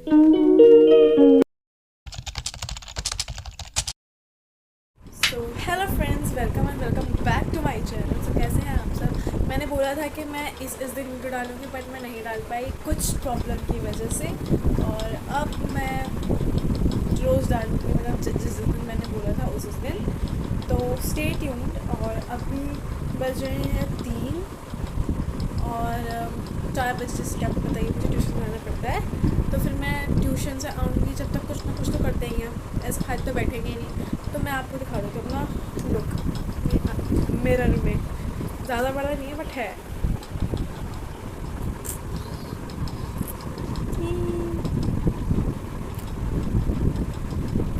So hello friends, welcome and welcome back to my channel. So कैसे हैं आप सब। मैंने बोला था कि मैं इस दिन वीडियो डालूंगी, बट मैं नहीं डाल पाई कुछ प्रॉब्लम की वजह से। और अब मैं रोज़ डालूंगी, मतलब जिस दिन मैंने बोला था उस दिन। तो स्टे ट्यून्ड। और अभी बज रहे हैं 3 और 4 बजे, जैसे कि आपको पता ही है मुझे ट्यूशन जाना पड़ता है। तो फिर मैं ट्यूशन से आऊँगी, जब तक कुछ ना कुछ तो करते ही हैं, ऐसे खाली तो बैठेंगे ही नहीं। तो मैं आपको दिखा दूँगी अपना लुक मिरर में। ज़्यादा बड़ा नहीं है बट है।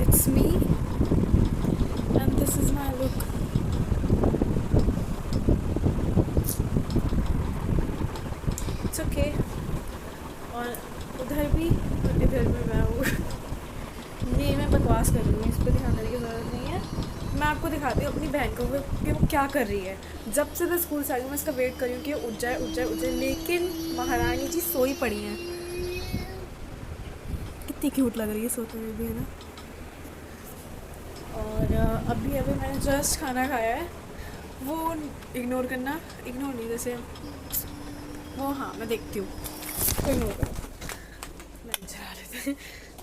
It's me and this is my look. It's okay. और उधर भी और इधर भी मैं हूँ। ये मैं बकवास कर रही हूँ, इस पर ध्यान देने की ज़रूरत नहीं है। मैं आपको दिखाती हूँ अपनी बहन को कि वो क्या कर रही है। जब से मैं स्कूल से आई हूँ मैं इसका वेट कर रही हूँ कि उठ जाए उठ जाए उठ जाए, लेकिन महारानी जी सोई पड़ी हैं। कितनी क्यूट लग रही है सोते हुए भी, है ना। और अभी अभी मैंने जस्ट खाना खाया है। वो इग्नोर करना, इग्नोर नहीं, जैसे वो, हाँ मैं देखती हूँ, तो इग्नोर करो। नहीं चला लेते हैं।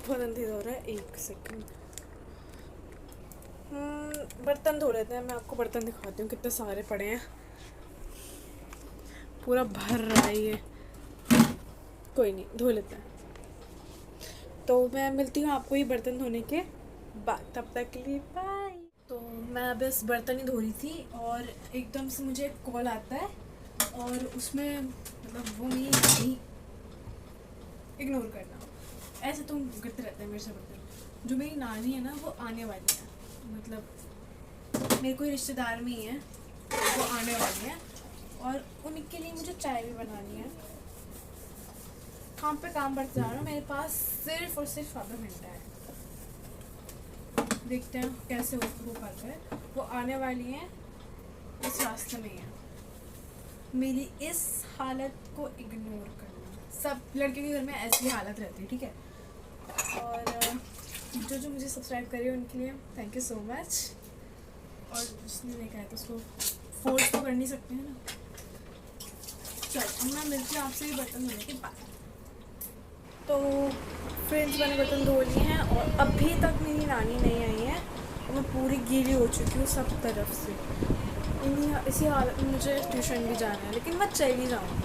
बहुत अंधेरा हो रहा है, एक सेकंड। बर्तन धो लेते हैं। मैं आपको बर्तन दिखाती हूँ कितने सारे पड़े हैं। पूरा भर रहा है ये। कोई नहीं, धो लेते हैं। तो मैं मिलती हूँ आपको ये बर्तन धोने के बाद। तब तक के लिए बाय। तो मैं बस बर्तन ही धो रही थी और एकदम से मुझे एक कॉल आता है। और उसमें मतलब वो नहीं, इग्नोर करना। ऐसे तो गिरते रहते हैं मेरे से बर्तन। जो मेरी नानी है ना, वो आने वाली है, मतलब मेरे कोई रिश्तेदार में ही है, वो आने वाली है। और उनके लिए मुझे चाय भी बनानी है। काम पे काम बढ़ते जा रहा हूँ। मेरे पास सिर्फ और सिर्फ आधा घंटा है। देखते हैं कैसे हो पाता है। वो आने वाली हैं, इस रास्ते में ही है। मेरी इस हालत को इग्नोर करना। सब लड़कियों के घर में ऐसी हालत रहती है, ठीक है। और जो जो मुझे सब्सक्राइब करे उनके लिए थैंक यू सो मच। और जिसने देखा है तो उसको फोर्स तो कर नहीं सकते हैं ना। चल अब मैं मिलती हूँ आपसे भी बर्तन धोने के बाद। तो फ्रेंड्स, मैंने बर्तन धो लिए हैं और अभी तक मेरी नानी नहीं आई है। और मैं पूरी गीली हो चुकी हूँ सब तरफ से। इसी हालत में मुझे ट्यूशन भी जाना है, लेकिन मैं चली जाऊँगी।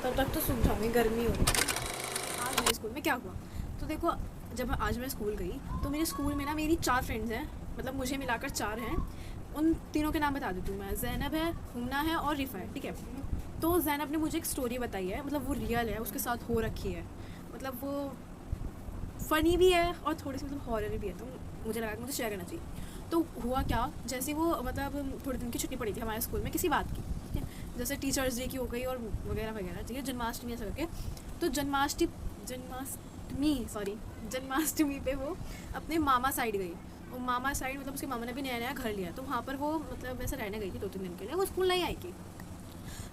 तब तक तो सूख जाऊँगी, गर्मी होगी। आज मेरे स्कूल में क्या हुआ तो देखो, जब आज मैं स्कूल गई तो मेरे स्कूल में ना मेरी 4 फ्रेंड्स हैं, मतलब मुझे मिलाकर 4 हैं। उन तीनों के नाम बता देती हूँ मैं। जैनब है, हुमना है और रिफ़ा है, ठीक है। तो जैनब ने मुझे एक स्टोरी बताई है, मतलब वो रियल है, उसके साथ हो रखी है। मतलब वो फ़नी भी है और थोड़ी सी मतलब हॉरर भी है। तो मुझे लगा कि मुझे शेयर करना चाहिए। तो हुआ क्या, जैसे वो मतलब थोड़े दिन की छुट्टी पड़ी थी हमारे स्कूल में किसी बात की, ठीक है। जैसे टीचर्स डे की हो गई और वगैरह वगैरह, ठीक है, जन्माष्टमी ऐसा करके। तो जन्माष्टमी पे वो अपने मामा साइड गई। और मामा साइड मतलब उसके मामा ने भी नया नया घर लिया, तो वहाँ पर वो मतलब वैसे रहने गई थी 2-3 दिन के लिए। वो स्कूल नहीं आई थी।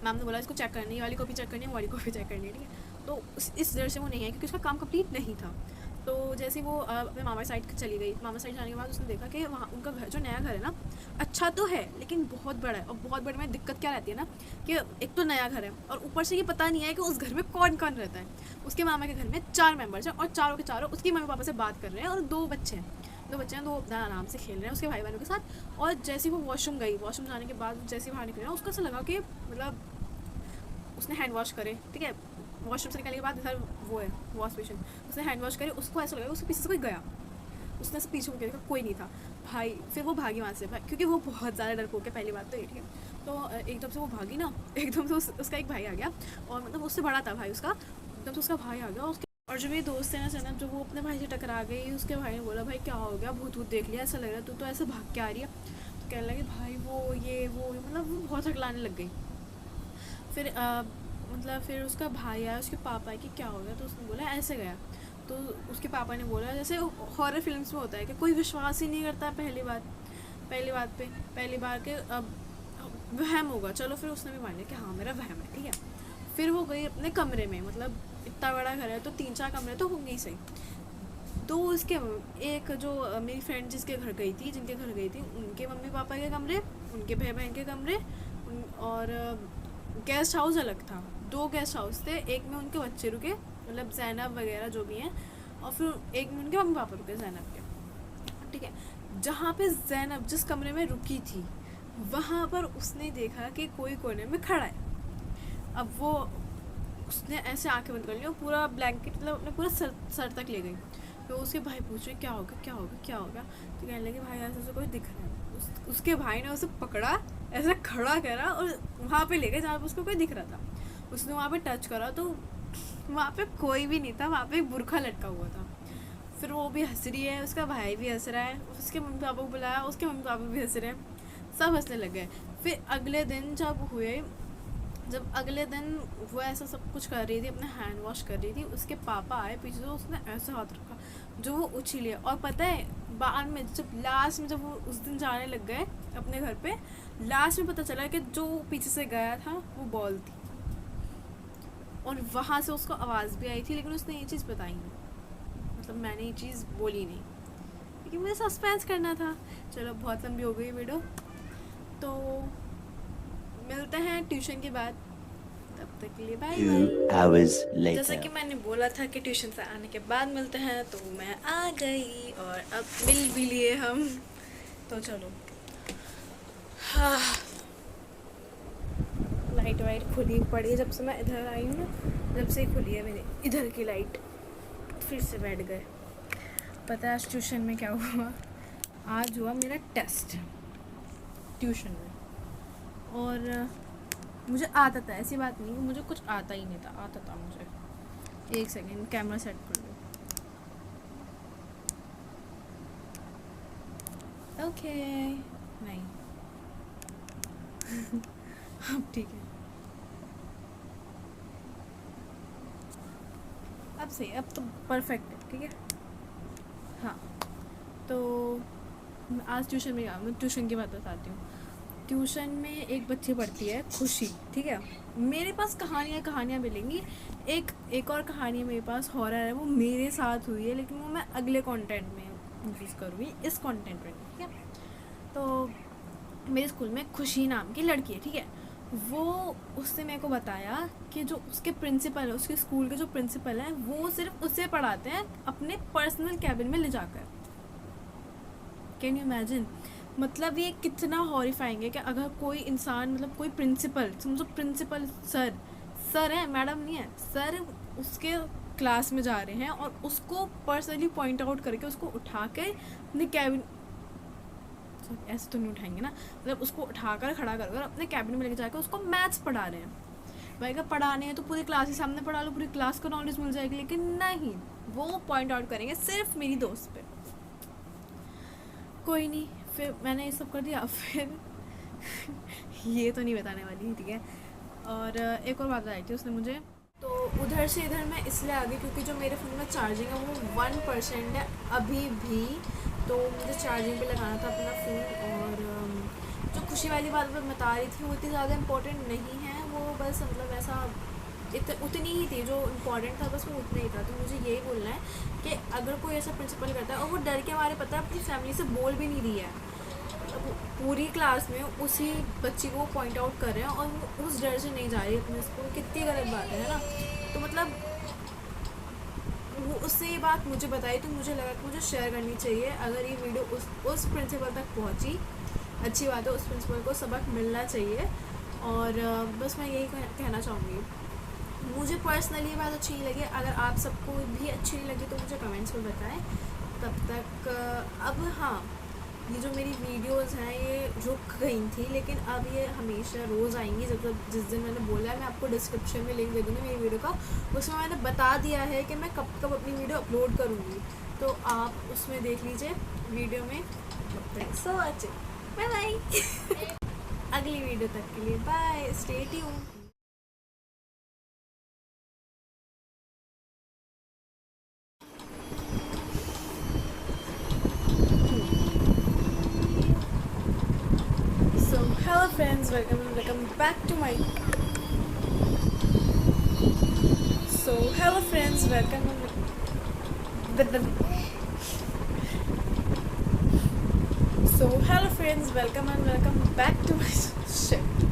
मैम ने बोला इसको चेक करनी है, वाली को भी चेक करनी है, वाली को भी चेक करनी है, ठीक है। तो इस वजह से वो नहीं आई क्योंकि उसका काम कंप्लीट नहीं था। तो जैसे वो अपने मामा साइड चली गई। मामा साइड जाने के बाद उसने देखा कि वहाँ उनका घर, जो नया घर है ना, अच्छा तो है लेकिन बहुत बड़ा है। और बहुत बड़े में दिक्कत क्या रहती है ना, कि एक तो नया घर है और ऊपर से ये पता नहीं है कि उस घर में कौन कौन रहता है। उसके मामा के घर में 4 मेंबर्स हैं और चारों के चारों उसके मम्मी पापा से बात कर रहे हैं। और 2 बच्चे हैं, 2 बच्चे हैं, 2 अपना आराम से खेल रहे हैं उसके भाई बहनों के साथ। और जैसे वो वॉशरूम गई, वॉशरूम जाने के बाद जैसे बाहर निकले ना, उसको ऐसा लगा कि मतलब उसने हैंड वॉश करे, ठीक है। वॉशरूम से निकलने के बाद इधर वो है वॉश बेसिन, उसने हैंड वॉश करे। उसको ऐसा लगा उसके पीछे से कोई गया। उसने ऐसे पीछे होकर देखा, कोई नहीं था भाई। फिर वो भागी वहाँ से, क्योंकि वो बहुत ज़्यादा डरपोक है, पहली बात तो ये, ठीक है। तो एकदम से वो भागी ना, एकदम से उसका एक भाई आ गया। और मतलब उससे बड़ा था भाई उसका, एकदम से उसका भाई आ गया। और जो मेरी दोस्त है ना सनम, जो वो अपने भाई से टकरा गई, उसके भाई ने बोला भाई क्या हो गया, भूत भूत देख लिया, ऐसा लग रहा है तू तो ऐसे भाग के आ रही है। तो कहने लगे भाई वो ये वो, मतलब वो बहुत हकलाने लग गई। फिर मतलब फिर उसका भाई आया, उसके पापा है कि क्या हो गया। तो उसने बोला ऐसे गया। तो उसके पापा ने बोला जैसे हॉरर फिल्म्स में होता है कि कोई विश्वास ही नहीं करता पहली बात पे, पहली बार के अब वहम होगा। चलो फिर उसने भी मान लिया कि हाँ मेरा वहम है, ठीक है। फिर वो गई अपने कमरे में, मतलब इतना बड़ा घर है तो 3-4 कमरे तो होंगे ही सही। तो उसके एक जो मेरी फ्रेंड जिसके घर गई थी, जिनके घर गई थी, उनके मम्मी पापा के कमरे, उनके भाई बहन के कमरे, और गेस्ट हाउस अलग था। 2 गेस्ट हाउस थे, एक में उनके बच्चे रुके, मतलब जैनब वगैरह जो भी हैं, और फिर एक में उनके मम्मी पापा रुके जैनब के, ठीक है। जहाँ पे जैनब जिस कमरे में रुकी थी वहाँ पर उसने देखा कि कोई कोने में खड़ा है। अब वो उसने ऐसे आंखें बंद कर ली और पूरा ब्लैंकेट मतलब अपने पूरा सर तक ले गई। तो उसके भाई पूछ रहे क्या होगा क्या होगा क्या होगा, तो कहने लगे भाई ऐसे कोई दिख रहा है। उसके भाई ने उसे पकड़ा, ऐसे खड़ा करा और वहाँ पे ले गए जहाँ पे उसको कोई दिख रहा था। उसने वहाँ पे टच करा तो वहाँ पे कोई भी नहीं था, वहाँ पे एक बुरखा लटका हुआ था। फिर वो भी हंस रही है, उसका भाई भी हंस रहा है, उसके मम्मी पापा को बुलाया, उसके मम्मी पापा भी हंस रहे हैं, सब हंसने लग गए। फिर अगले दिन जब अगले दिन वो ऐसा सब कुछ कर रही थी, अपना हैंड वॉश कर रही थी, उसके पापा आए पीछे से, उसने ऐसा हाथ रखा जो वो उछली है। और पता है बाद में जब लास्ट में जब वो उस दिन जाने लग गए अपने घर पे, लास्ट में पता चला कि जो पीछे से गया था वो बॉल थी, और वहाँ से उसको आवाज़ भी आई थी, लेकिन उसने ये चीज़ बताई नहीं, मतलब मैंने ये चीज़ बोली नहीं क्योंकि मुझे सस्पेंस करना था। चलो बहुत लंबी हो गई वीडियो, तो मिलते हैं ट्यूशन के बाद, तब तक के लिए बाय बाय। जैसा कि मैंने बोला था कि ट्यूशन से आने के बाद मिलते हैं, तो मैं आ गई और अब मिल भी लिए हम, तो चलो। हाँ, लाइट वाइट खुली पड़ी है जब से मैं इधर आई हूँ ना, जब से ही खुली है मेरी इधर की लाइट। फिर से बैठ गए। पता है आज ट्यूशन में क्या हुआ? आज हुआ मेरा टेस्ट ट्यूशन में, और मुझे आता था, ऐसी बात नहीं मुझे कुछ आता ही नहीं था, आता था मुझे। एक सेकेंड कैमरा सेट कर लो। ओके नहीं अब ठीक है, अब सही, अब तो परफेक्ट है, ठीक है। हाँ, तो आज ट्यूशन में गया, मैं ट्यूशन की बात बताती हूँ। ट्यूशन में एक बच्ची पढ़ती है खुशी, ठीक है। मेरे पास कहानियाँ मिलेंगी। एक और कहानी मेरे पास हॉरर है, वो मेरे साथ हुई है, लेकिन वो मैं अगले कंटेंट में यूज़ करूँगी, इस कंटेंट में, ठीक है। तो मेरे स्कूल में खुशी नाम की लड़की है, ठीक है। उसने मेरे को बताया कि जो उसके प्रिंसिपल है, उसके स्कूल के जो प्रिंसिपल हैं, वो सिर्फ उसे पढ़ाते हैं अपने पर्सनल कैबिन में ले जाकर। Can you imagine? मतलब ये कितना हॉरिफाइंग है कि अगर कोई इंसान, मतलब कोई प्रिंसिपल, समझो प्रिंसिपल सर है, मैडम नहीं है, सर उसके क्लास में जा रहे हैं और उसको पर्सनली पॉइंट आउट करके उसको उठा के अपने कैबिन, ऐसे तो नहीं उठाएंगे ना, मतलब उसको उठाकर खड़ा कर अपने कैबिन में लेके जाकर उसको मैथ्स पढ़ा रहे हैं। भाई अगर पढ़ाने हैं तो पूरी क्लास के सामने पढ़ा लो, पूरी क्लास को नॉलेज मिल जाएगी, लेकिन नहीं, वो पॉइंट आउट करेंगे सिर्फ मेरी दोस्त पे। कोई नहीं, फिर मैंने ये सब कर दिया। फिर ये तो नहीं बताने वाली, ठीक है। और एक और बात बताई थी उसने मुझे, तो उधर से इधर मैं इसलिए आ गई क्योंकि जो मेरे फ़ोन में चार्जिंग है वो 1% है अभी भी, तो मुझे चार्जिंग पे लगाना था अपना फ़ोन। और जो खुशी वाली बात मैं बता रही थी वो इतनी ज़्यादा इम्पोर्टेंट नहीं है, वो बस मतलब ऐसा उतनी ही थी, जो इम्पोर्टेंट था बस वो उतना ही था। तो मुझे यही बोलना है कि अगर कोई ऐसा प्रिंसिपल करता है और वो डर के मारे पता है अपनी फैमिली से बोल भी नहीं रही है, पूरी क्लास में उसी बच्ची को पॉइंट आउट कर रहे हैं और वो उस डर से नहीं जा रही अपने स्कूल, कितनी गलत बात है ना। तो मतलब वो उससे ये बात मुझे बताई तो मुझे लगा कि मुझे शेयर करनी चाहिए। अगर ये वीडियो उस प्रिंसिपल तक पहुंची, अच्छी बात है, उस प्रिंसिपल को सबक मिलना चाहिए। और बस मैं यही कहना चाहूँगी। मुझे पर्सनली ये बात अच्छी नहीं लगी, अगर आप सबको भी अच्छी नहीं लगी तो मुझे कमेंट्स में बताएं। तब तक अब हाँ, ये जो मेरी वीडियोस हैं ये रुक गई थी, लेकिन अब ये हमेशा रोज़ आएंगी। जब जिस दिन मैंने बोला है, मैं आपको डिस्क्रिप्शन में लिंक दे दूँगी मेरी वीडियो का, उसमें मैंने बता दिया है कि मैं कब कब अपनी वीडियो अपलोड करूँगी, तो आप उसमें देख लीजिए वीडियो में। सो अच्छे, बाय बाय। अगली वीडियो तक के लिए bye, stay tuned. Hello friends, welcome back to my So hello friends, welcome. So hello friends, welcome and welcome back to my shit.